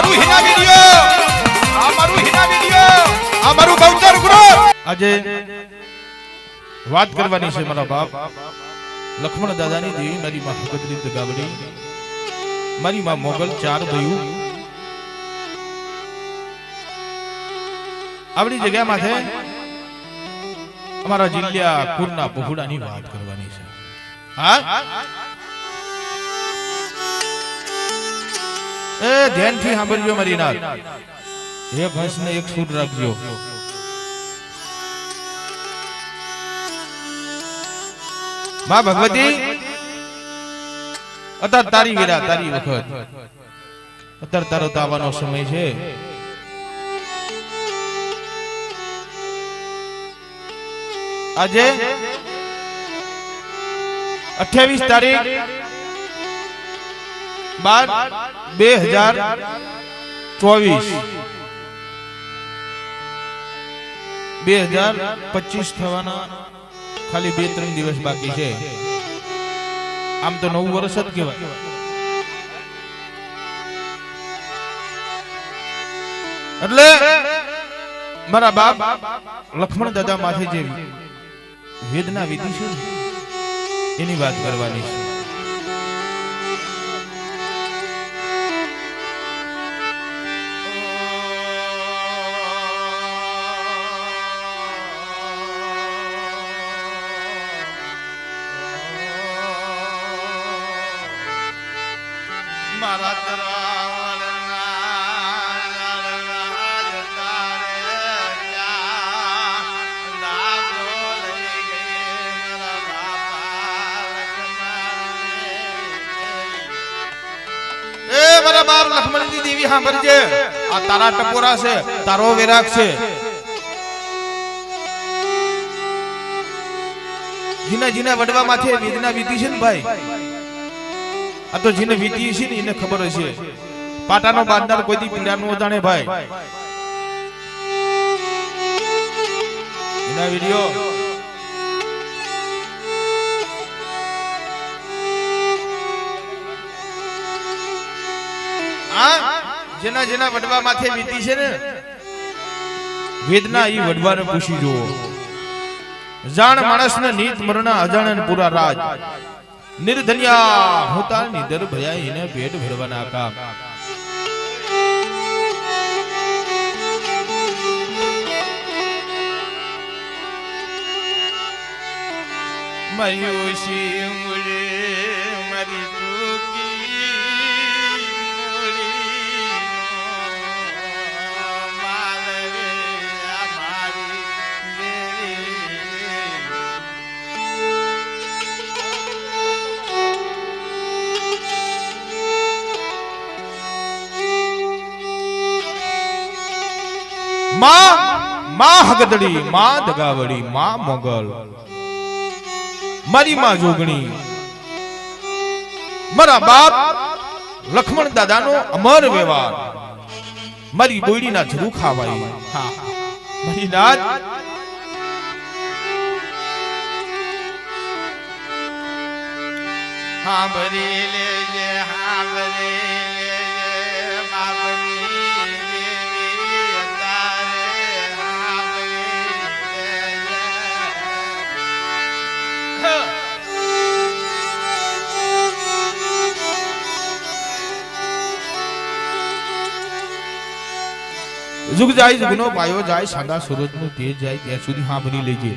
મારું હીના વિડિયો આ મારું હીના વિડિયો આ મારું ગૌચર ગુરુ આજે વાત કરવાની છે મારા બાપ લક્ષ્મણ દાદાની દેવી મારી માં ભગતરી દગાવડી મારી માં મોગલ ચાર ભયું આપણી જગ્યા માથે અમારા જિલ્લા કુરના પહોળાની વાત કરવાની છે હા એ ધ્યાનથી સાંભળજો મારી નાથ એક હંસને એક સૂર રાખજો માં ભગવતી અત્યારે તારી વેરા તારી વખત અત્યારે તારો આવવાનો સમય છે આજે 28 તારીખ 12/2024 થવાના ખાલી 2-3 દિવસ બાકી છે આમ તો 9 વર્ષ જ કહેવાય એટલે મારા બાપ લક્ષ્મણ દાદા માથે જે વેદના વિધિ છે એની વાત કરવાની છે લક્ષ્મણની દેવી સાંભળજે આ તારા ટપોરા છે તારો વિરાગ છે જીના જીના વડવા માથે વેદના વીતી છે ને ભાઈ આ તો જીને વીતી છે ને એને ખબર હશે પાટાનો બાંધનાર કોઈ દી પીડા નો જાણે ભાઈ એના વિડિયો જેના જેના વડવા માથે વીતી છે ને વેદના ઈ વડવાને પૂછી જુઓ જાણ માણસને નીત મરણા અજાણ પૂરા રાજ નિર્ધન્યા હોતા નિદર ભયા એને પેટ ભરવાના કામ મયુષી મુલે મરી માં હગદડી માં દગાવડી માં મોગલ મારી માં જોગણી મારા બાપ લક્ષ્મણ દાદાનો અમર વ્યવહાર મારી બોયડીના જરૂ ખાવાય હા મારી નાથ હા ભરી લેજે હા ભરી जुग जाय जुगनो पायो जाय सादा सूरज नु तेज जाय ત્યાં સુધી સાંભળી લેજે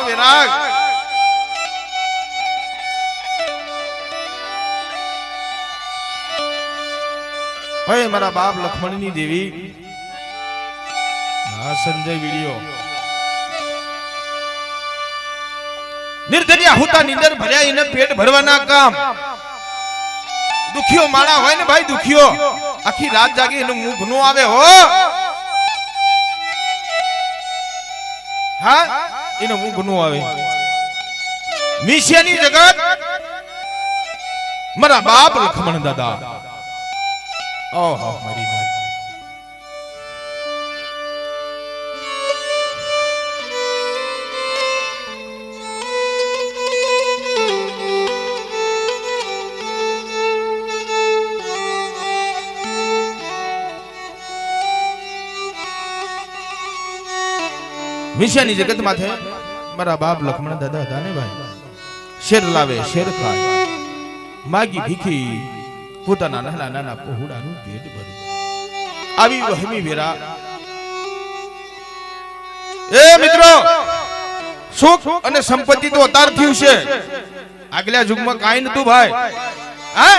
વિરાગ ભાઈ મારા બાપ લક્ષ્મણની દેવી આ સંજય વિડિયો નિર્ધનિયા હોતા નીંદર ભર્યા એને પેટ ભરવાના કામ દુખિયો માણા હોય ને ભાઈ દુખિયો આખી રાત જાગી એનું મુખ નો આવે હો હા એનું મુખ નો આવે મિશિયાની જગત મારા બાપ લખમણ દાદા ઓહો મારી નાથ મિશિયાની જગત માથે મારા બાપ લખમણ દાદા હતા ને ભાઈ શેર લાવે શેર ખાય માગી ભીખી પોતાના નાના નાના પહોળાનું પેટ ભર્યું આવી વહમી વેરા એ મિત્રો સુખ અને સંપત્તિ તો અતાર થયું છે આગલા યુગમાં કાઈ નતું ભાઈ હા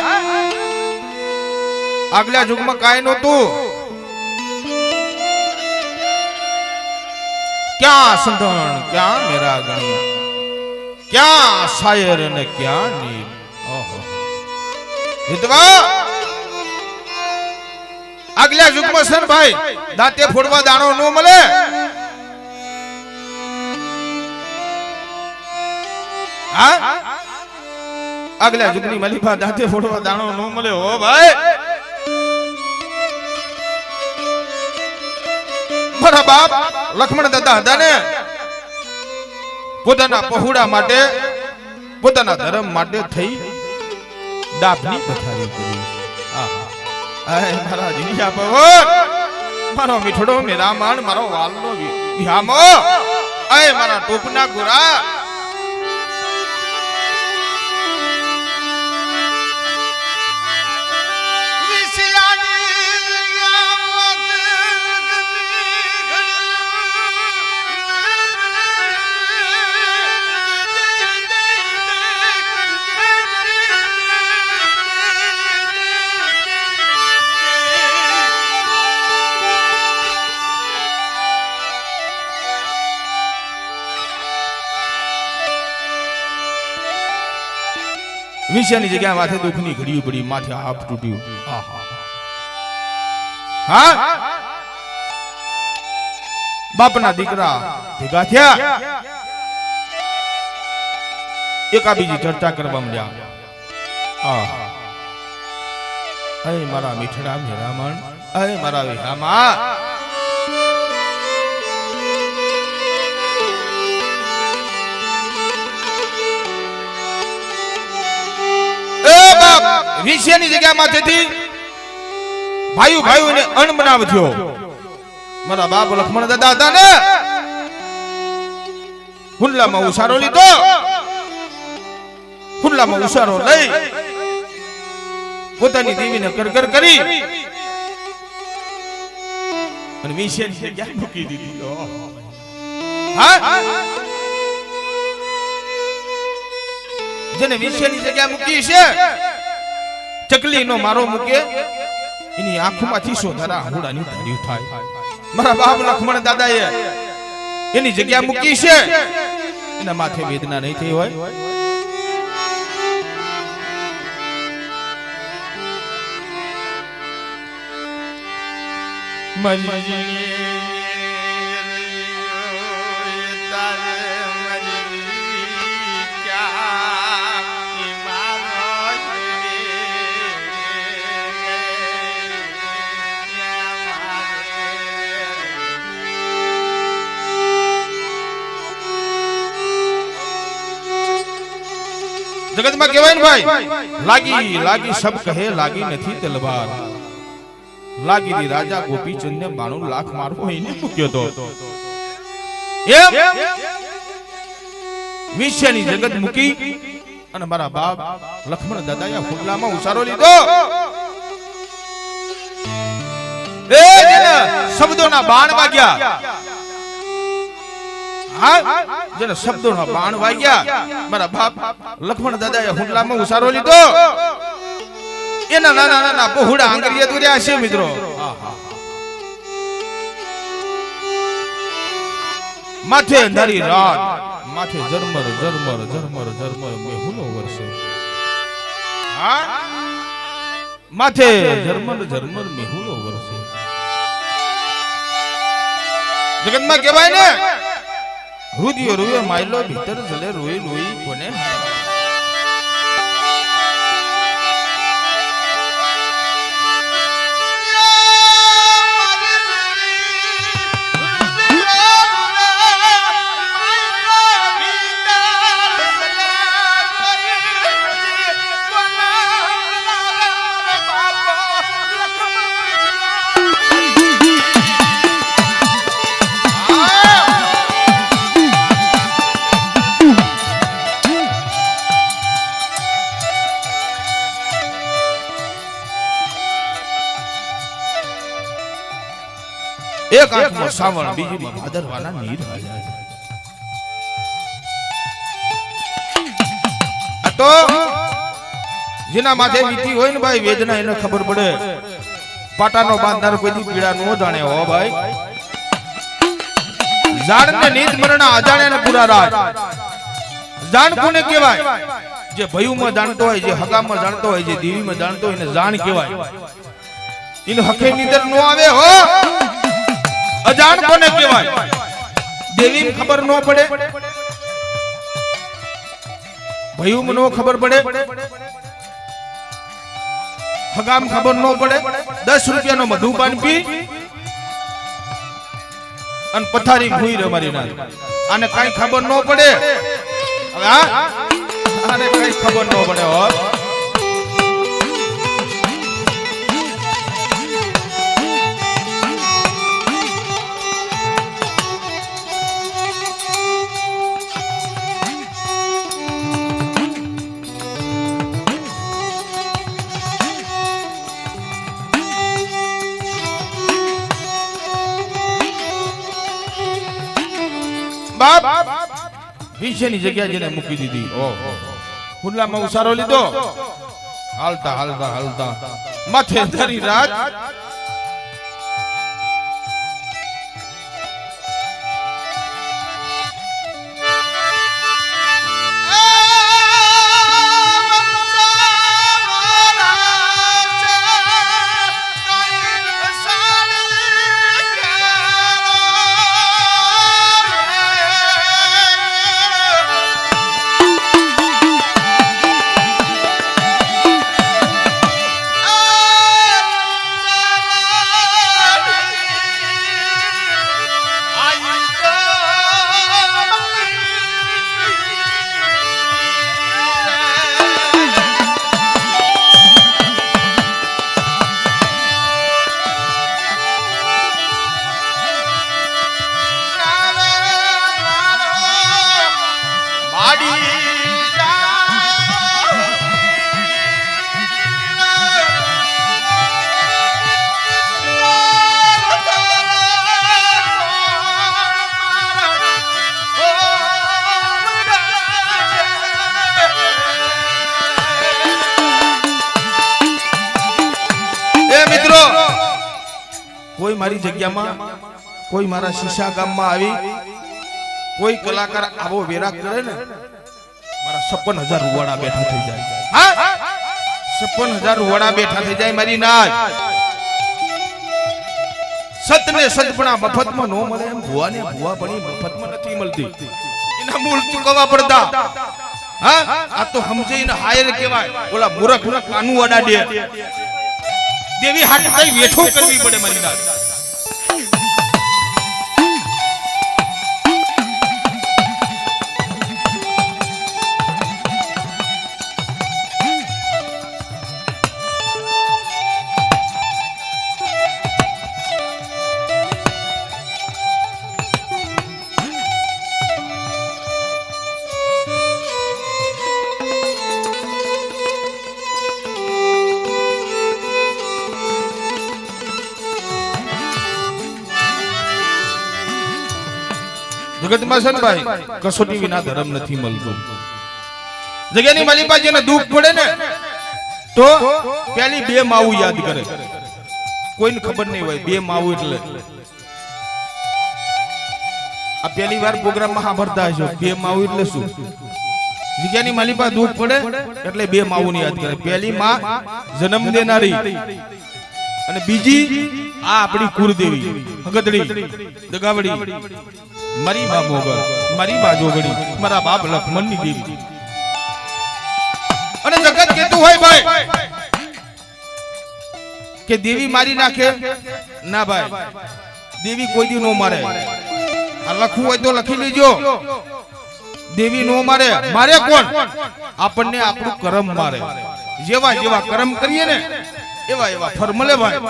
આગલા યુગમાં કાઈ નતું क्या संतन क्या मेरा गणी क्या शायर ने क्या नील ओहो विधवा अगला युग में सर भाई दाते फोड़वा दाणो नो मले हाँ अगला युग नी मलीफा दाते फोड़वा दाणो नो मले हो भाई મારા બાપ લખમણ દાદા હતા ને પોતાના પહોળા માટે પોતાના ધર્મ માટે થઈ ડાબની પથારી કરી આહા આય મારા જીયા પવન મારો મીઠડો મેરામણ મારો વાલનો વિહામો આય મારા ટોપના ગોરા વિષયની જગ્યા માથે દુઃખની ઘડીયું પડી માથે આપ તૂટ્યું આહા હા બાપના દીકરા ભેગા થયા એકા બીજી ચર્ચા કરવા માંડ્યા આહા અય મારા મીઠડા મેરામણ અય મારા વિહામા વિષયની જગ્યા માંથી ભાઈઓ ભાઈઓને અણ બનાવ થયો મારા બાપ લખમણ દાદા હતા ને હુલ્લામાં ઉસારો લીધો હુલ્લામાં ઉસારો લઈ પોતાની દેવીને કરકર કરી અને વિષયની જગ્યા મૂકી દીધી હા જેને વિષયની જગ્યા મૂકી છે ચકલી નો મારો મૂકે એની આંખોમાંથી સોધારા હુડાની ધાર્યું થાય મારા બાપ લખમણ દાદાએ એની જગ્યા મૂકી છે એના માથે વેદના નહીં થઈ હોય जगत में कहवाय ने भाई लागी लागी सब कहे लागी नहीं तलवार लागी दी राजा गोपीचंद ने 92 लाख मारવો એને મૂક્યો તો એમ વિષયની જગત મૂકી અને મારા બાપ લખમણ દાદાએ હુડલામાં ઉસારો લીધો એ શબ્દોના બાણ વાગ્યા જેને શબ્દોના બાણ વાગ્યા મારા બાપ લખમણ દાદાએ હુંડલામાં ઉસારો લીધો એના નાના નાના બહુડા આંગળીએ દોર્યા છે મિત્રો માથે અંધારી રાત, માથે ઝરમર ઝરમર ઝરમર ઝરમર મેહુલો વરસે. હા, માથે ઝરમર ઝરમર મેહુલો વરસે. જગતમાં કહેવાય ને, હૃદય રૂએ માયલો, ભીતર જલે રોઈ રોઈ કોને. એક આંખમાં સાવણ, બીજીમાં ભાદરવાના નીર હાલ્યા. આ તો જેના માથે વીતી હોય ને ભાઈ વેદના એને ખબર પડે. પાટાનો બાંધનાર કોઈ પીડા નો જાણે હો ભાઈ. જાણને નીત મરણ અજાણે ને પૂરા રાજ. જાણ કોને કહેવાય? જે ભયુમાં જાણતો હોય, જે હગામાં જાણતો હોય, જે દેવીમાં જાણતો હોય એને જાણ કહેવાય. એને હકે નીંદર નો આવે હો. અજાણ કોને કહેવાય? દેવીને ખબર ન પડે, ભયુમ નો ખબર પડે, હગામ ખબર ન પડે. 10 રૂપિયાનો મધુપાન પી અને પથારી ભૂઈ રમારી ના. આને કઈ ખબર ન પડે. હવે આને કઈ ખબર ન પડે હો. બાપ વિશેની જગ્યા જેને મૂકી દીધી. ઓહો, હુલ્લામાં ઉસારો લીધો. હાલતા હાલતા હાલતા માથે અંધારી રાત. કોઈ મારી જગ્યામાં, કોઈ મારા શીશા ગામમાં આવી કોઈ કલાકાર આવો વેરા કરે ને, મારા 56,000 રૂવાડા બેઠા થઈ જાય. હા, 56,000 રૂવાડા બેઠા થઈ જાય મારી નાય. સતને સતપણા મફતમાં નો મળે એમ ભુવાને ભુવાપણી મફતમાં નથી મળતી. એના મૂળ ચૂકવવા પડતા. હા, આ તો સમજીને હાયર કહેવાય. ઓલા મૂર્ખના કાનું અડાડે. દેવી હાથ કઈ વેઠો કરવી પડે મારી નાય. જગતમાં છે ને ભાઈ, કસોટી વિના ધર્મ નથી મળતો. જગ્યાની માલિપા જેને દુઃખ પડે ને તો પેલી 2 માવું યાદ કરે. કોઈને ખબર નહીં હોય 2 માવું એટલે આ પહેલી વાર પ્રોગ્રામમાં સાંભળતા હશો બે માવું એટલે શું? જગ્યાની માલિપા દુઃખ પડે એટલે બે માવુની યાદ કરે. પહેલી માં જન્મ દેનારી અને બીજી આ આપણી કુળદેવી હગદડી દગાવડી મારી બા મોગલ મારી બા જોગડી મારા બાપ લક્ષ્મણની દેવી. અને જગત કહેતું હોય ભાઈ કે દેવી મારી નાખે ના ભાઈ, દેવી કોઈ દી નો મારે. આ લખવું હોય તો લખી લેજો, દેવી નો મારે. મારે કોણ? આપણને આપણું કર્મ મારે. જેવા જેવા કર્મ કરીએ ને એવા એવા ફળ મળે ભાઈ.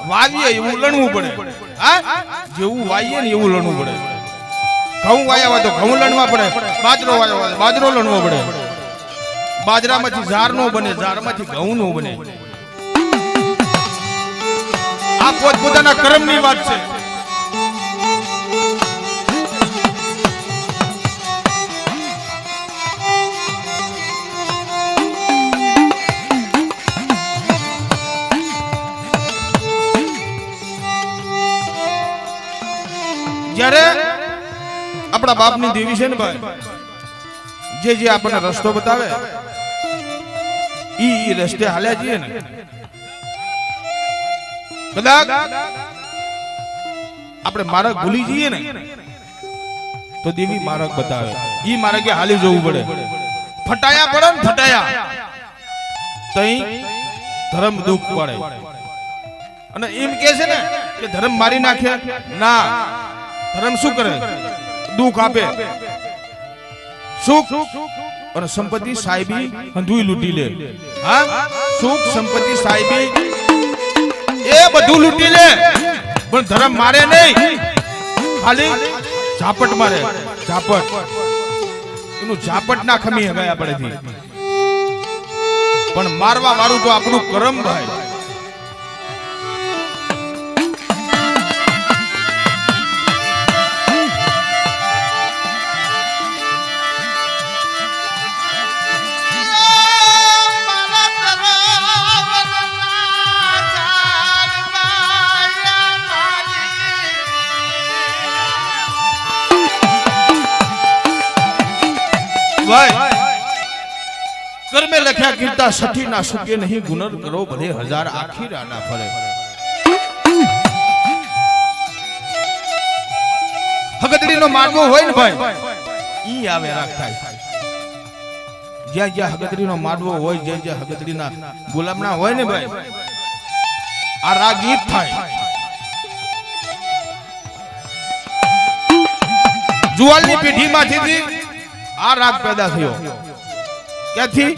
વાવીએ એવું લણવું પડે. હા, જેવું વાવીએ ને એવું લણવું પડે. ઘઉં વાયા હોય તો ઘઉં લણવા પડે, બાજરો વાયો હોય બાજરો લણવો પડે. બાજરામાંથી ઝાર નો બને, ઝારમાંથી ઘઉં નો બને. આ પોતપોતાના કર્મની વાત છે. જ્યારે આપણા બાપની દેવી છે ને ભાઈ, જે જે આપણને રસ્તો બતાવે ઈ રસ્તે હાલ્યા જઈએ ને, કદાચ આપણે માર્ગ ભૂલી જઈએ ને તો દેવી માર્ગ બતાવે. ઈ માર્ગે હાલી જવું પડે. ફટાયા પડે ને ફટાયા તઈ ધર્મ દુઃખ પડે. અને એમ કે છે ને કે ધર્મ મારી નાખે ના, ધર્મ શું કરે? દુઃખ આપે, સુખ અને સંપત્તિ સાહેબી હંધુઈ લૂંટી લે. હા, સુખ સંપત્તિ સાહેબી એ બધું લૂંટી લે, પણ ધર્મ મારે નહીં. ખાલી ઝાપટ મારે, ઝાપટ. એનું ઝાપટ ના ખમી હગાય આપણેથી, પણ મારવા વાળું તો આપણું કર્મ ભાઈ. કર્મે લખ્યા કીર્તા સઠી ના સુકે નહીં, ગુનર કરો ભલે હજાર આખી રાના ફરે. હગદડીનો માર્ગો હોય ને ભાઈ, ઈ આવે રાગ થાય. જ્યાં જ્યાં હગદડીનો માડવો હોય, જ્યાં જ્યાં હગદડીના ગુલામણા હોય ને ભાઈ, આ રાગ ઈ થાય. જુવાલની પેઢીમાંથી આ રાગ પેદા થયો. ક્યાંથી?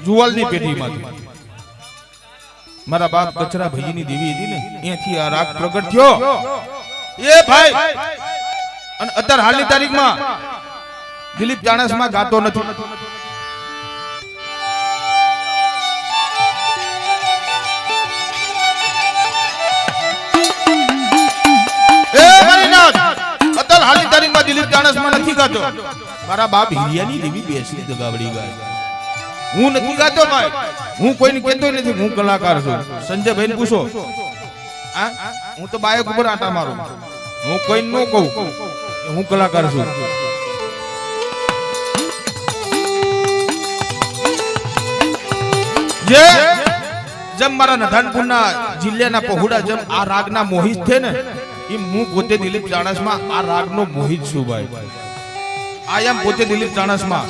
જુવાલની પેઢીમાંથી. મારા બાપ કચરા ભાઈની દેવી હતી ને, અહીંયાથી આ રાગ પ્રગટ થયો. એ ભાઈ, અને અત્યારે હાલની તારીખમાં દિલીપ ચાણસમાં ગાતો નથી. એ મરીનાથ, અત્યારે હાલની તારીખમાં દિલીપ ચાણસમાં નથી ગાતો. મારા બાપ હિરિયાની દેવી બેસી દગાવડી ગાય. હું નથી ગાતો ભાઈ, હું કોઈને કહેતો નથી હું કલાકાર છું. સંજયભાઈ ને પૂછો, હું તો બાયક ઉપર આટા મારું, હું કોઈને ન કહું હું કલાકાર છું. જે જેમ મારા નધાનપુરના જિલ્લાના પહોળા જેમ આ રાગના મોહિત છે ને, એમ હું પોતે દિલીપ ચાણસમાં આ રાગનો મોહિત છું ભાઈ. આઈ એમ પોતે દિલીપ ચાણસમાં.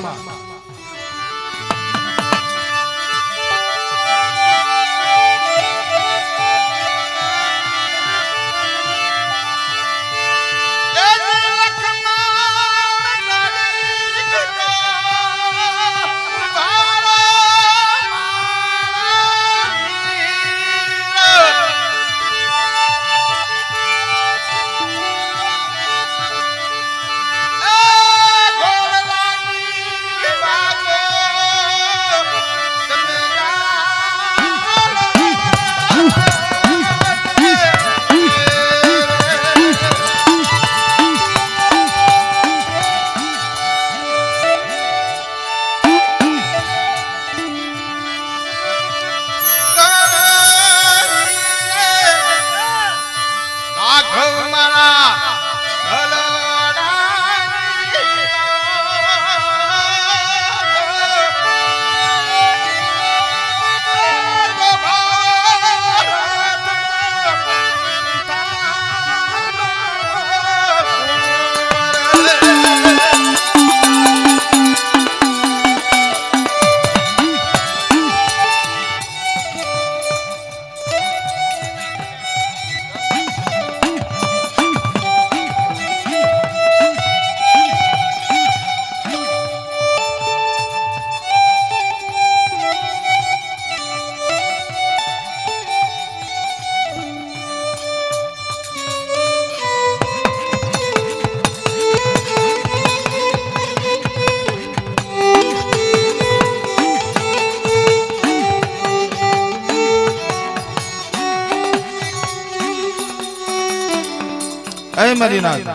હે મારી નાથ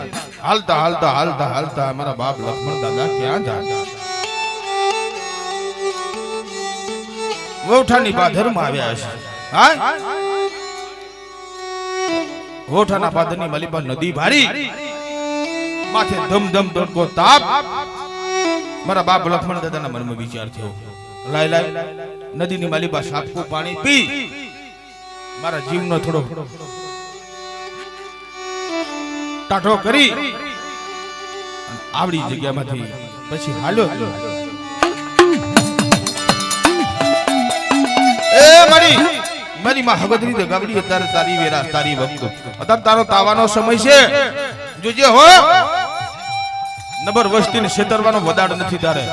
હાલતા હાલતા હાલતા હાલતા મારા બાપ લક્ષ્મણ દાદા ક્યાં જાય વોઠાની પાધરમાં આવ્યા છે હા વોઠાના પાધરની માલી પર નદી ભારી માથે ધમ ધમ દોડકો તાપ મારા બાપ લક્ષ્મણ દાદાના મનમાં વિચાર થયો લાય લાય નદીની માલી પર સાપકું પાણી પી મારા જીવનો થોડો ટાઢો કરી આવડી જગ્યામાંથી પછી હાલ્યો એ મારી માં હગદરી દે ગાબડી અત્યારે તારી વેરા તારી વખત અત્યારે તારો તાવાનો સમય છે જોજે હો નબર વસ્તીને છેતરવાનો વદાડ નથી તારે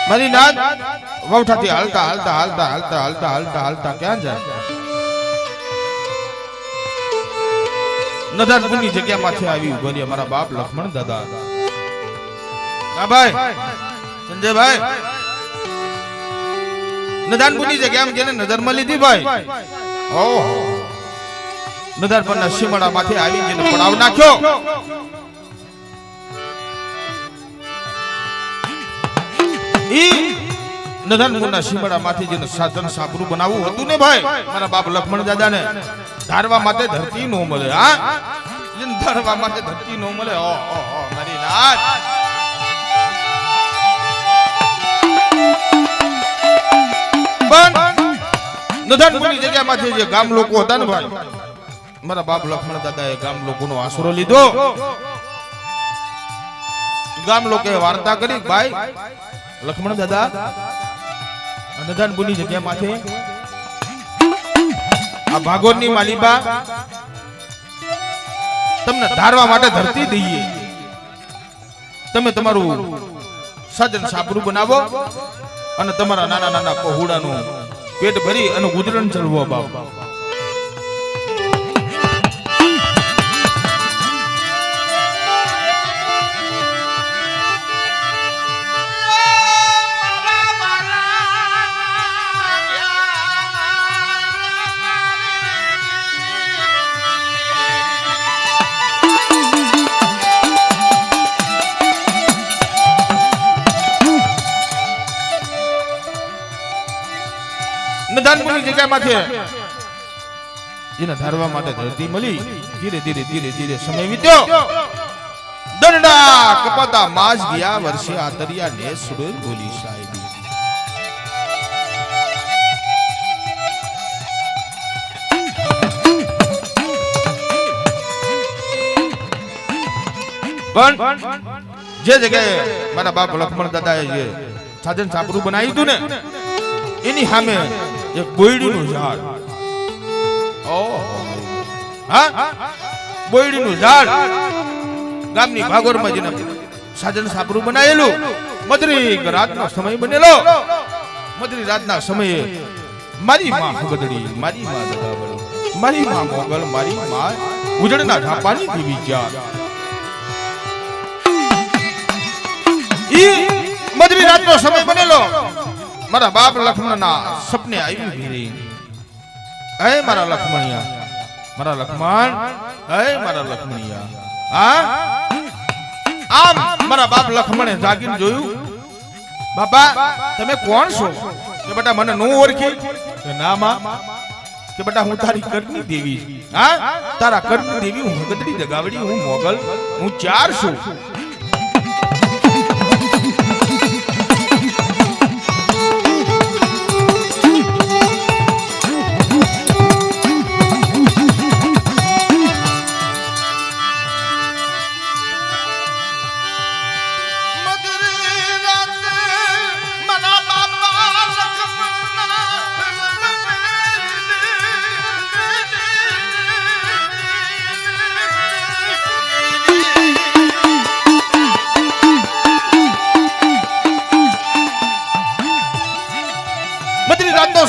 મારી નાથ વવઠાથી હાલતા હાલતા હાલતા હાલતા હાલતા હાલતા હાલતા ક્યાં જાય નદાનપુરની જગ્યામાંથી આવી ઉભો રહ્યા મારા બાપ લક્ષ્મણ દાદા હા ભાઈ સંજયભાઈ નદાનપુરની જગ્યામાં જેને નજરમાં લીધી ભાઈ ઓહો નદાનપુરના સીમાડામાંથી આવી જેને પડાવ નાખ્યો નદનપુરના સીમાડામાંથી જેને સાધન સાબરું બનાવવું હતું ને ભાઈ મારા બાપ લક્ષ્મણ દાદાને ધારવા માટે ધરતી નો મળે હા જેને ધારવા માટે ધરતી નો મળે ઓ મારી નાથ પણ નદનપુરની જગ્યામાંથી જે ગામ લોકો હતા ને ભાઈ મારા બાપ લક્ષ્મણ દાદાએ ગામ લોકોનો આશરો લીધો ગામ લોકોએ વાર્તા કરી ભાઈ લક્ષ્મણ દાદા નદાનપુરની જગ્યામાંથી આ ભાગોરની માલિબા તમને ધારવા માટે ધરતી દઈએ તમે તમારું સાજન સાબરું બનાવો અને તમારા નાના નાના પહોળાનું પેટ ભરી અને ગુજરાન ચલવો બાપ નદાનપુરની જગ્યામાંથી જેને ધારવા માટે ધરતી મળી ધીરે ધીરે ધીરે ધીરે સમય વીત્યો દંડા કપાતા માસ ગયા વર્ષે આતરિયા ને સુરેલ બોલી સાહેબી પણ જે જગ્યાએ મારા બાપ લક્ષ્મણ દાદાએ જે સાધન સાબરું બનાવ્યું હતું ને એની સામે એક બોયડીનું ઝાડ હા બોયડીનું ઝાડ ગામની ભાગોરમાં જેને સાધન સાબરું બનાવેલું મધરી રાતનો સમય બનેલો મધરી રાતના સમયે મારી માં હગદડી મારી માં દગાવળી મારી માં મોગલ મારી માં ઉજળના ઝાપાની દેવી જાત ઈ મધરી રાતનો સમય બનેલો મારા બાપ લક્ષ્મણના સપને આવી ભીરી હે મારા લક્ષ્મણિયા મારા લક્ષ્મણ હે મારા લક્ષ્મણિયા આમ મારા બાપ લક્ષ્મણે જાગીને જોયું બાપા તમે કોણ છો કે બેટા મને નો ઓળખી કે ના માં કે બેટા હું તારી કર્મની દેવી હા તારા કર્મની દેવી હું હગદડી દગાવડી હું મોગલ હું ચાર છું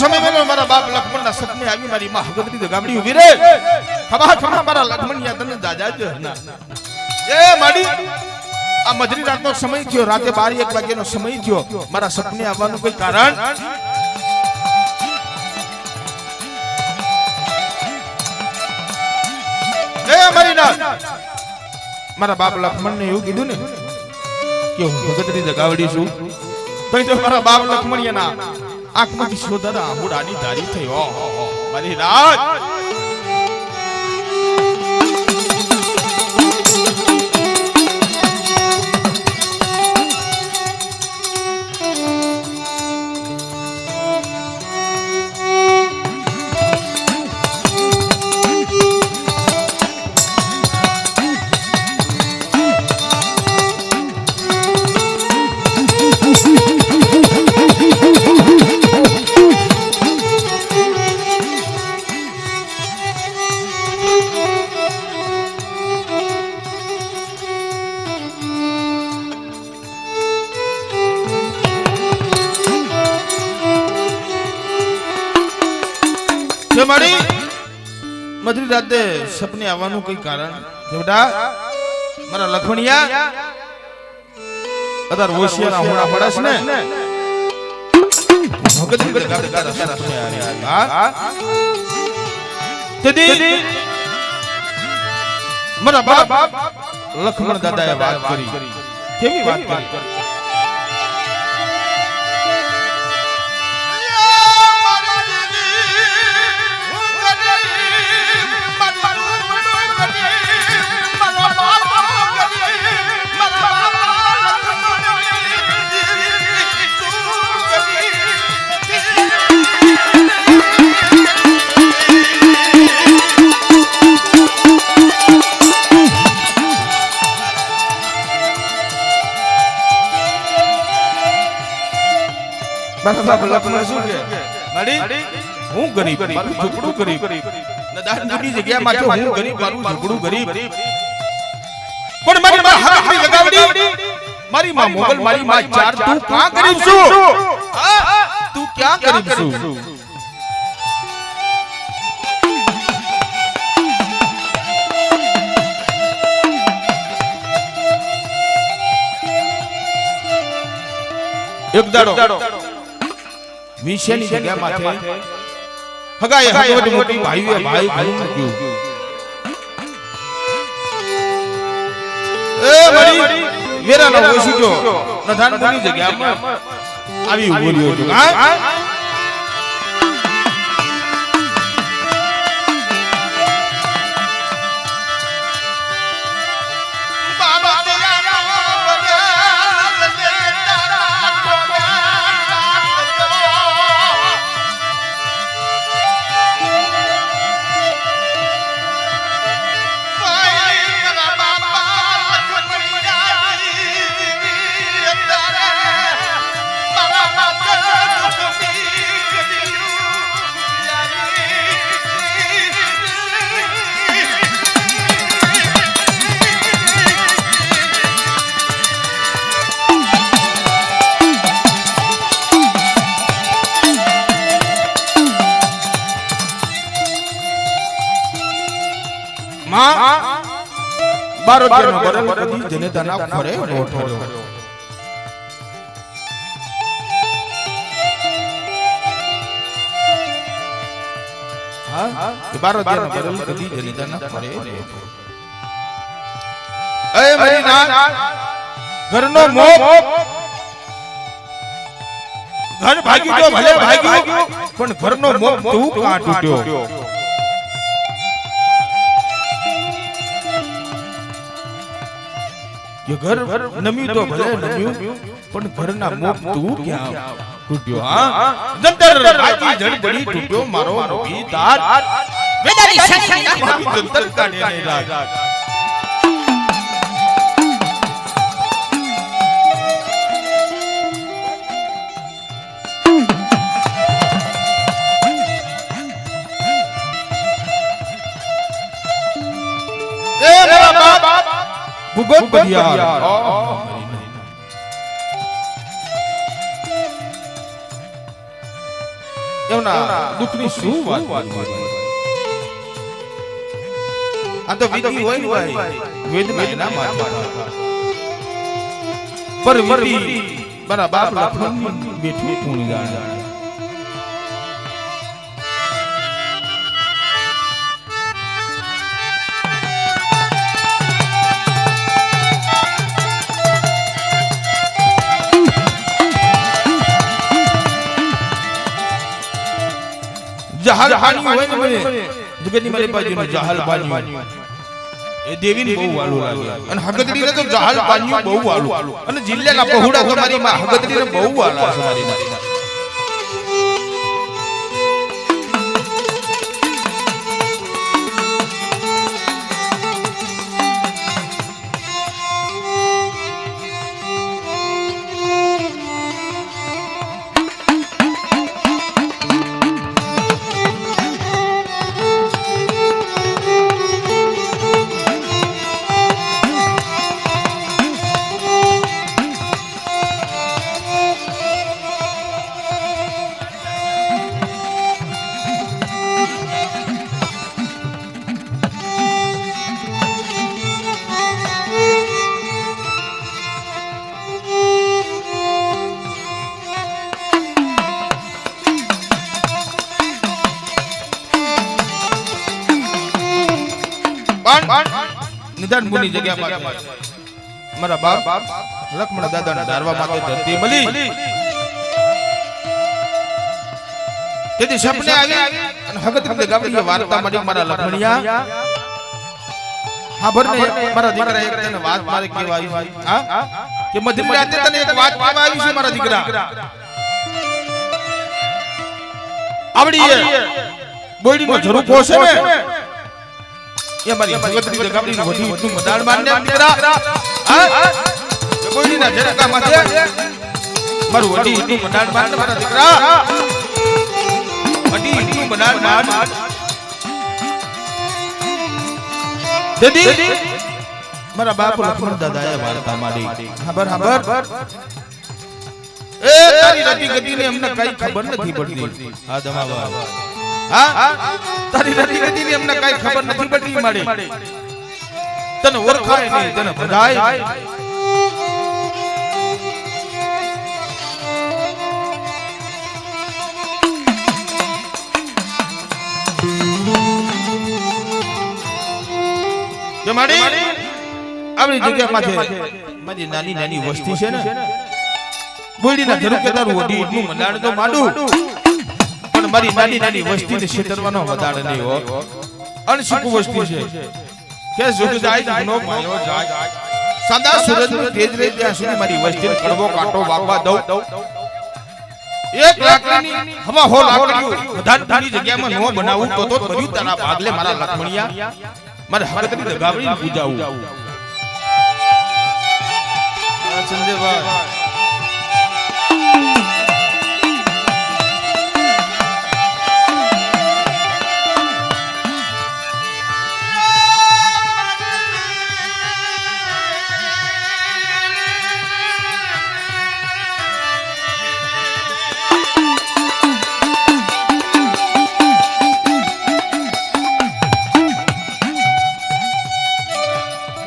समय में मारा बाप लक्ष्मण ना सपने आई मारी मां हगदरी दगावड़ी उभी रे खबा खबा मारा लक्ष्मण या तने दादा जो ना ए माडी आ मधरी रात नो समय थयो राते 12-1 वागे नो समय थयो मारा सपने आवવાનું કોઈ કારણ ए मारी ना मारा बाप लक्ष्मण ने એવું કીધું ને કે હું હગદરી દગાવડી છું તો મારા બાપ લક્ષ્મણ યા ના આંખમાંથી શોધરા આહુડાની ધારી થઈ ઓહો મારી રાત મારી મધરી રાતે સપને આવવાનું કોઈ કારણ કે બેટા મારા લખમણિયા અતાર હોશિયાર હોણા પડસ ને ભગત દગાવડા સપને આવ્યા હા તેદી મારા બાપ લખમણ દાદાએ વાત કરી કેવી વાત કરી બાપ લખમણ શું કે માડી હું ગરીબ મારું ઝૂંપડું ગરીબ નદાનની જગ્યા માં હું ગરીબ મારું ઝૂંપડું ગરીબ પણ મારી માં હગદરી દગાવડી મારી માં મોગલ મારી માં ચાર તું ક્યાં ગરીબ છું તું ક્યાં ગરીબ છું એક દાડો વિષયની જગ્યા માથે હગાએ હગવટી મોટી ભાઈએ ભાઈ ઘણું મૂક્યું એ વળી વેરાનો ઓછું નધાનપુરની જગ્યામાં આવી ઉભો રહ્યો હતો હા બારોટિયાનો બરલ કદી જનેતાના ખરે નો ઠર્યો હા બારોટિયાનો બરલ કદી જનેતાના ખરે નો ઠર્યો એ મારી ના ઘરનો મોહ ઘર ભાગી ગયો ભલે ભાગ્યો પણ ઘરનો મોહ તું કાં તૂટ્યો કે ઘર નમ્યું તો ભલે નમ્યું પણ ઘરના મોહ તું ક્યાં તૂટ્યો હા જંતર રાજી જડજડી તૂટ્યો મારો મોહી તાર વેદાની શક્તિ જંતર કાઢે ને રાજ ભૂગોળ બધિયાર એવના દુખની શું વાત આ તો વિધિ હોય ને ભાઈ વેદના એના માથે પર વિધિ બરાબર લખન બેઠું કોણ જાણે જહાલ પાણી હોય ને મને જગતની મારી બાજુનું જહાલ પાણી એ દેવીને બહુ વાલું લાગે અને હગદડીને તો જહાલ પાણી બહુ વાલું અને જિલ્લાના પહોળા તમારી માં હગદડીને બહુ વાલા છે મારી માં નિદાન મુની જગ્યા માટે મારા બાપ લક્ષ્મણ દાદાને ધારવા માટે ધરતી મળી તેથી સપને આવી અને હગત ગામની વાર્તા મળી મારા લક્ષ્મણિયા હા ભરને મારા દીકરા એક તને વાત મારે કેવા આવી હા કે મધ્ય રાતે તને એક વાત કેવા આવી છે મારા દીકરા આવડી બોડીનો જરૂર પોસે ને ये हमारी भगवती जगावड़ी ने वधी उठू मदाल मारने तेरा हां कोई ना जरा का माथे मारू वडी उठू मदाल मारने मारा દીકરા વડી ઉઠू મદાલ માર દેદી મારા બાપ લક્ષ્મણ દાદાએ વાર્તા મારી ખબર એ તારી રતી ગતિને અમને કઈ ખબર નથી પડતી આ દમાવા હા તારી રતી ગતિની અમને કઈ ખબર નથી પડતી માડી તને ઓળખાય નહીં તને બધાય જે માડી આપણી જગ્યા માથે મારી નાની નાની વસ્તી છે ને બોડીના જરૂર કે તારું વડી એટલું મંડાણ તો માડું મારી નાની નાની વસ્તીને છેતરવાનો વધાર નહીં હો અણશીક વસ્તી છે કે સુખ જાય નો માયો જાય સદા સૂરજનું તેજ રહે ત્યાં સુધી મારી વસ્તીને કડવો કાંટો વાગવા દઉં એક લાકડીની હવા હો લાકડીઓ વધારની જગ્યામાં નો બનાવું તો બધું તારા ભાગલે મારા લક્ષ્મણિયા મારે હગતની ગાવડીને પૂજાવું સંજયભાઈ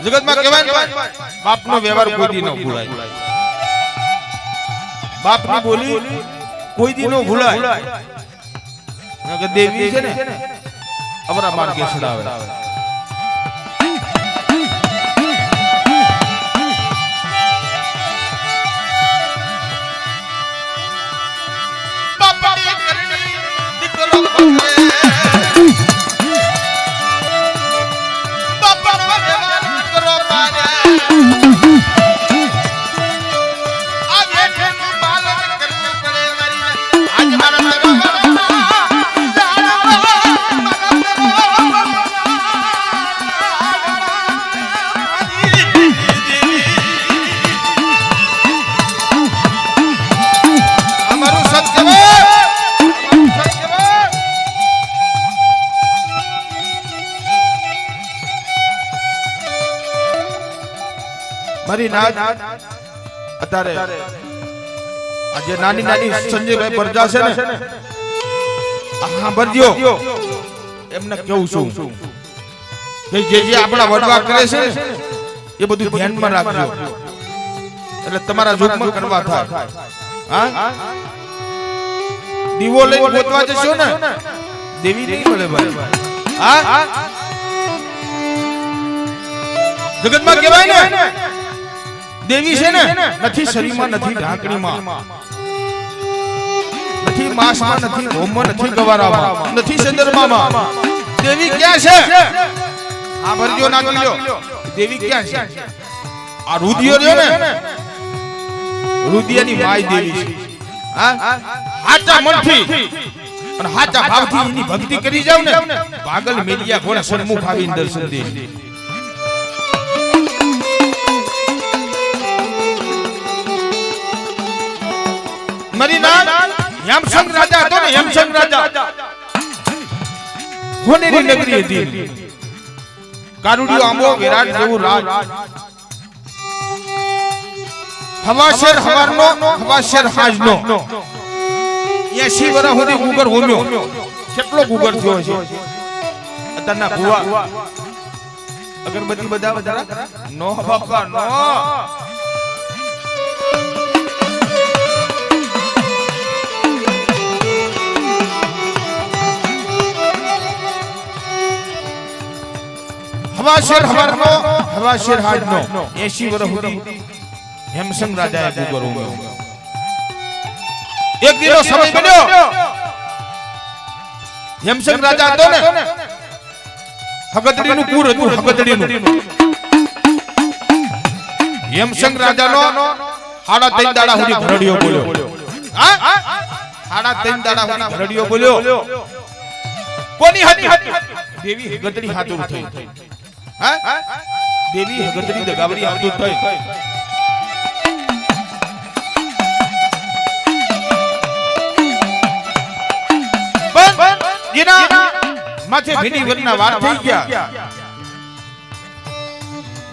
જગત માં કહેવાય બાપનો વ્યવહાર કોઈ દી ન ભૂલાય બાપની બોલી કોઈ દી ન ભૂલાય કે દેવી છે ને અમારા માર્ગે છડાવે મારી નાથ અત્યારે આજે નાની નાની સંજયભાઈ પરજા છે ને હા ભરજો એમને કેવું છું કે જે આપણા વડવા કરે છે ને એ બધું ધ્યાનમાં રાખજો એટલે તમારા જોગમાં કરવા થાય હા દીવો લઈને ગોતવા જશો ને દેવી નહીં મળે ભાઈ હા જગતમાં કહેવાય ને દેવી છે ને નથી શરીરમાં નથી ઢાંકણીમાં નથી માંસમાં નથી હોમમાં નથી ગવારામાં નથી ચંદ્રમામાં દેવી ક્યાં છે આ ભરજો નાખી લ્યો દેવી ક્યાં છે આ રુદિયો રહ્યો ને રુદિયાની માય દેવી છે હા હાચા મનથી અને હાચા ભાવથી એની ભક્તિ કરી જાવ ને પાગલ મેલિયા ઘોડા સન્મુખ આવીને દર્શન દે મારી નામ યમસંગ રાજા હતો ને યમસંગ રાજા હોનેરી નગરી હતી કારુડિયો આંબો વિરાટ જેવું રાજ હવાશેર હવારનો હવાશેર હાજનો 80 વર્ષ સુધી ગુગર હોમ્યો કેટલો ગુગર થયો છે અત્યારના ભુવા અગરબત્તી બધા વધારા નો બાપા નો હવાશેર હવારનો હવાશેર હાજનો 80 વર્ષ સુધી હેમસંગ રાજાએ ગુગર હોમ્યો એક દિનો સમય બન્યો હેમસંગ રાજા હતો ને હગદડીનું કુર હતું હગદડીનું હેમસંગ રાજાનો 3.5 દાડા સુધી ઘરડિયો બોલ્યો હા 3.5 દાડા સુધી ઘરડિયો બોલ્યો કોની હતી દેવી હગદડી હાતુર થઈ હા દેવી હગદડી દગાવરી હાતુર થઈ એના માથે ભીની વરના વાર થઈ ગયા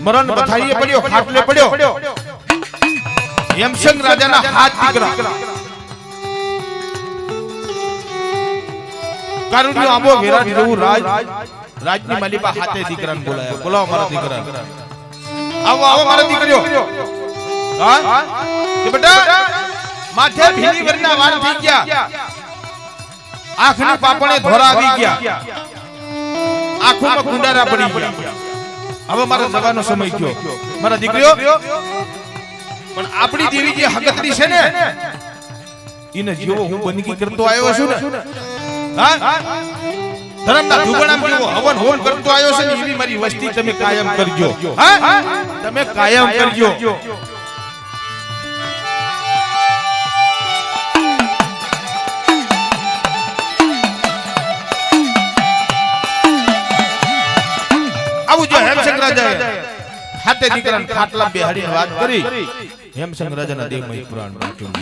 મરણ બથારીએ પડ્યો ખાટલે પડ્યો યમસંગ રાજાના હાથ દીકરા કારુડિયો આંબો વિરાટ જેવું રાજ રાજની માલિકા હાથે દીકરાને બોલાયા બોલાવો મારા દીકરા આવો આવો મારા દીકરીઓ હા કે બેટા માથે ભીની વરના વાર થઈ ગયા આંખની પાપણે ધોરા આવી ગયા આંખોમાં કુંડારા પડી ગયા હવે મારો જવાનો સમય થયો મારા દીકરીઓ પણ આપણી દેવી જે હગતરી છે ને એને જેવો હું બંદગી કરતો આવ્યો છું ને હા ધર્મના દુગણામ જેવો હવન હોન કરતો આવ્યો છે ને એવી મારી વસ્તી તમે કાયમ કરજો હા તમે કાયમ કરજો આવું જો હેમસંગ રાજાએ હાથે દીકરાને ખાટલા બેહાડીને વાત કરી હેમસંગ રાજાના દેહમાં પુરાણ બાંટ્યું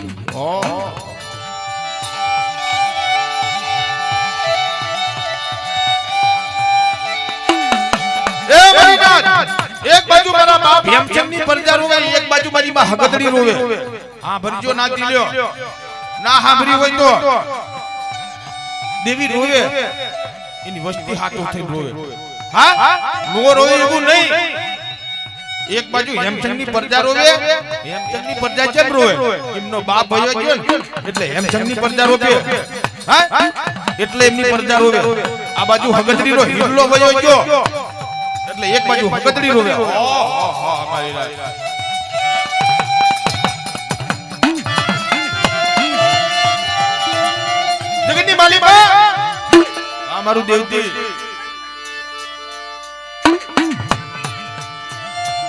એ મારી નાથ એક બાજુ મારા બાપ હેમસંગની પ્રજા રોવે એક બાજુ મારી માં હગદડી રોવે હા ભરજો નાતી લ્યો ના સાંભળી હોય તો દેવી રોવે એની વસ્તી હાથો થઈ રોવે હા નો રોવે એવું નહીં એક બાજુ હેમચંદની પ્રજા રોવે હેમચંદની પ્રજા કેમ રોવે એમનો બાપ ભયો ગયો ને એટલે હેમચંદની પ્રજા રોવે હા એટલે એમની પ્રજા રોવે આ બાજુ હગદડીનો હિલ્લો ભયો ગયો એટલે એક બાજુ હગદડી રોવે ઓહો મારી રાત જગતની માલિકા આ મારું દેવતી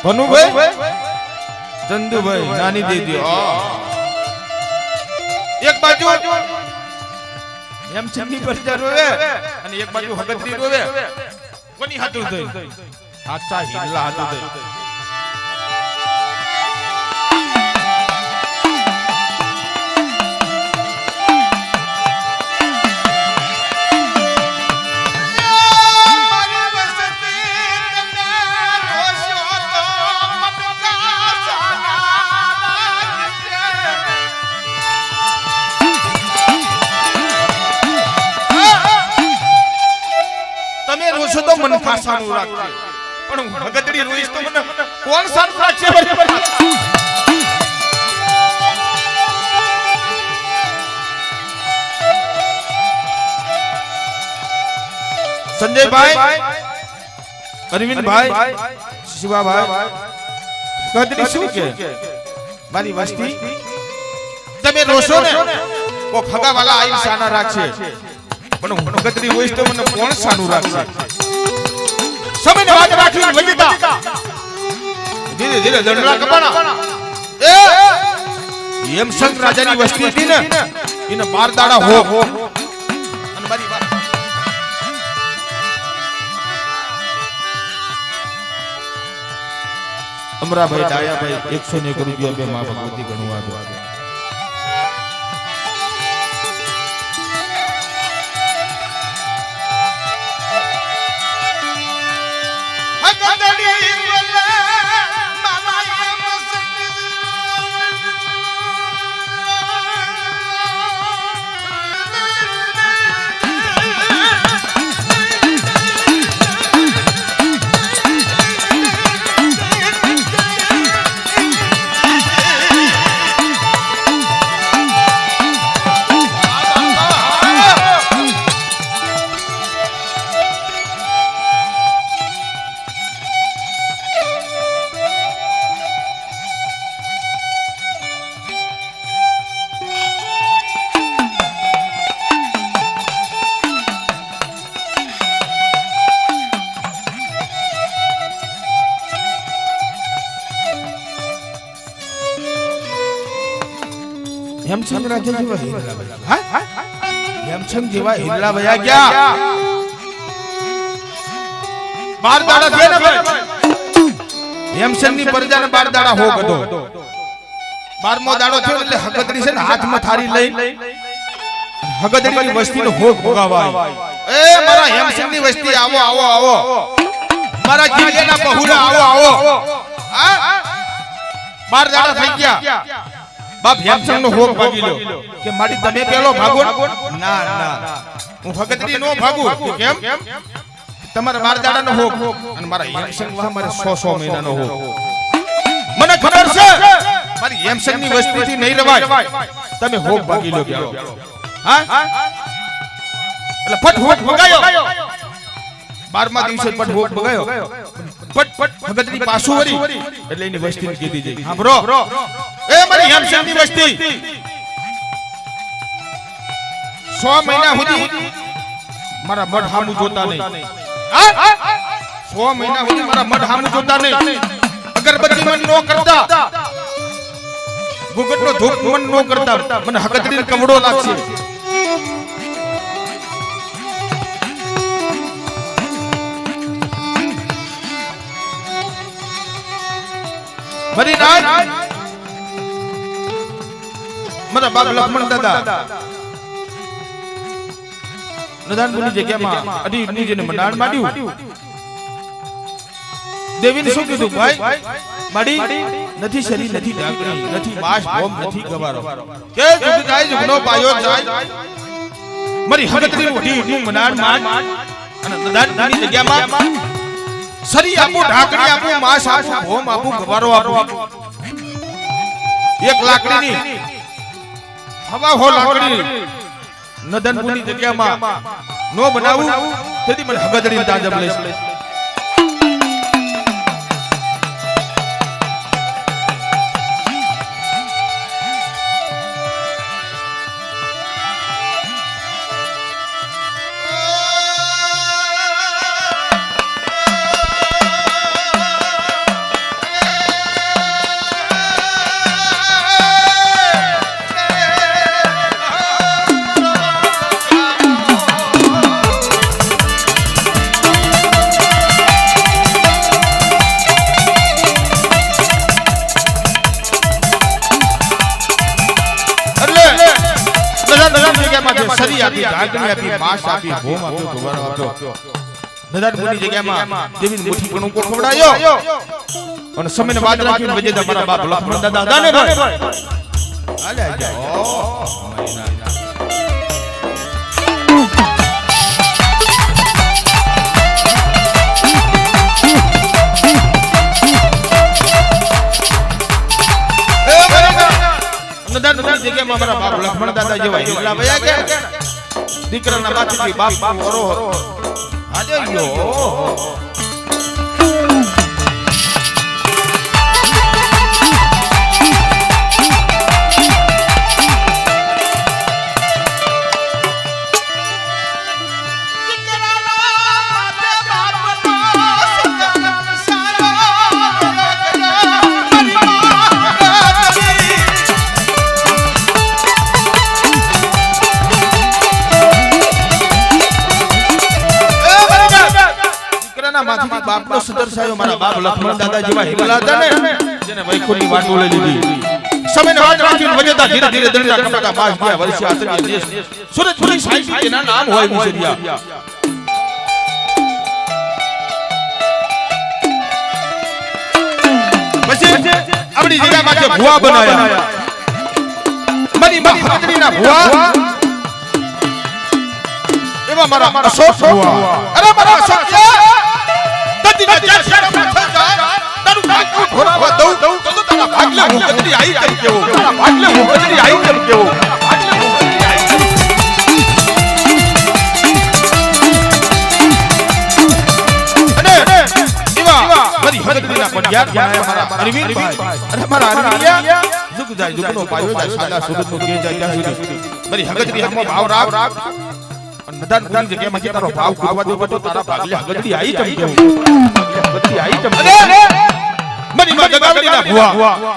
ભનુભાઈ ચંદુભાઈ નાની દેદી એક બાજુ હેમચંદની પ્રજા રોવે અને એક બાજુ હગદડી રોવે કોની હાથું થઈ સાચા હિલ્લા હાથું થઈ મને ખાસાનું રાખશે પણ હું ભગતડી રોઈશ તો મને કોણ સારું રાખશે સંજયભાઈ અરવિંદભાઈ શિવાભાઈ ભગતડી શું કે મારી વસ્તી તમે રોશો ને કો ખગાવાલા આઈ સાના રાખશે પણ હું ભગતડી હોઈશ તો મને કોણ સાનું રાખશે સમયને વાત રાખી વજતા ધીરે ધીરે દંડલા કપાણા એ યમસંગ રાજાની વસ્તી હતી ને એને 12 દાડા હો અને મારી વાત અમરાભાઈ ડાયાભાઈ 101 રૂપિયા બે માં ભગવતી ગણું આવ્યો યમસંગ રાજા જેવા હિરલા ભાઈ હા યમસંગ જેવા હિરલા ભયા ગયા 12 દાડા છે ને ભાઈ યમસંગ ની પ્રજાને 12 દાડા હો ગધો 12મો દાડો થયો એટલે હગદરી છે ને હાથમાં થારી લઈ હગદરી ની વસ્તી નો હોક ભોગાવા એ મારા યમસંગ ની વસ્તી આવો આવો આવો મારા જીગેના બહુરા આવો આવો હા 12 દાડા થઈ ગયા બાપ યમસંગ નો હોક ભાગી લો કે માડી તમે પેલો ભાગો ના ના હું ભગતરી નો ભાગું કેમ તમારા 12 દાડા નો હોક અને મારા યમસંગ વાહ મારે 100 મહિના નો હોક મને ખબર છે મારી યમસંગ ની વસ્તી થી નહીં રવાય તમે હોક ભાગી લો કે હા એટલે ફટ હોક ભગાયો 12મા દિવસે ફટ હોક ભગાયો ફટ ભગતરી પાછું વરી એટલે એની વસ્તી કીધી જઈ સાંભળો એ મારી યમસંગ ની વસ્તી 100 મહિના સુધી મારા મઢ હામુ જોતા નહીં 100 મહિના સુધી મારા મઢ હામુ જોતા નહીં અગરબત્તી મન નો કરતા ગુગટનો ધૂપ મન નો કરતા મને હગતડી કવડો લાગશે મરી રાજ મારા બાપ લક્ષ્મણ દાદા નદાનપુરની જગ્યામાં અઢી નીજેને મંડાણ માંડ્યું દેવીને શું કીધું ભાઈ માડી નથી શરી નથી ઢાકણી નથી માસ ભોમ નથી ગવારો કે જુગ જાય જુગનો પાયો જાય મારી હગતરી ઉઠી મંડાણ માંડ અને નદાનપુરની જગ્યામાં શરી આપું ઢાકણી આપું માસ આપું ભોમ આપું ગવારો આપું એક લાકડીની હવા હો લાકડી નદનપુરની જગ્યામાં નો બનાવું તેથી મને હગદડી તાજબ લેશે શરી આપી ઢાકણી આપી માસ આપી ભોમ આપ્યો ગવારો આપ્યો નદાનપુરની જગ્યામાં દેવીને મુઠ્ઠી ઘણું ખવડાયો અને સમયને વાત રાખીને વજે તમારા બાપ લક્ષ્મણ દાદા હતા ને ભાઈ હાલે જા નદાનપુરની જગ્યામાં મારા બાપ લક્ષ્મણ દાદા જેવા હિરલા વયા ગયા ને દીકરાના માથેથી બાપ ઓરો આજે યો બાપનો સુદર્શાયો મારા બાપ લક્ષ્મણ દાદા જેવા હિરલા હતા ને જેને વૈકુંઠની વાટો લઈ લીધી સમયને વાત રાખીને વજેતા ધીરે ધીરે દંડા કપડા પાસ ગયા વર્ષે આતરીય દેશ સુરતપુરી સાઈડ એના નામ હોય મુસરિયા પછી આપણી જગ્યામાં જે ભુવા બનાયા મારી મહાગરીના ભુવા એવા મારા અશોક ભુવા અરે મારા અશોક નદાનપુરની જગ્યામાં જે તારો ભાવ કૂદવા દો તો તારા ભાગલે હગડડી આવી તમ કેવું હગડડી આવી તમ મારી માં જગાવડીના ભુવા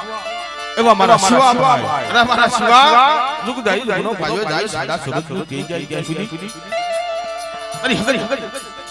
એવા મારા શિવા અને મારા શિવા જુગદાઈ જુગનો ભાઈઓ જાય સાડા સુરત નું કે જાય ત્યાં સુધી અરે હગડી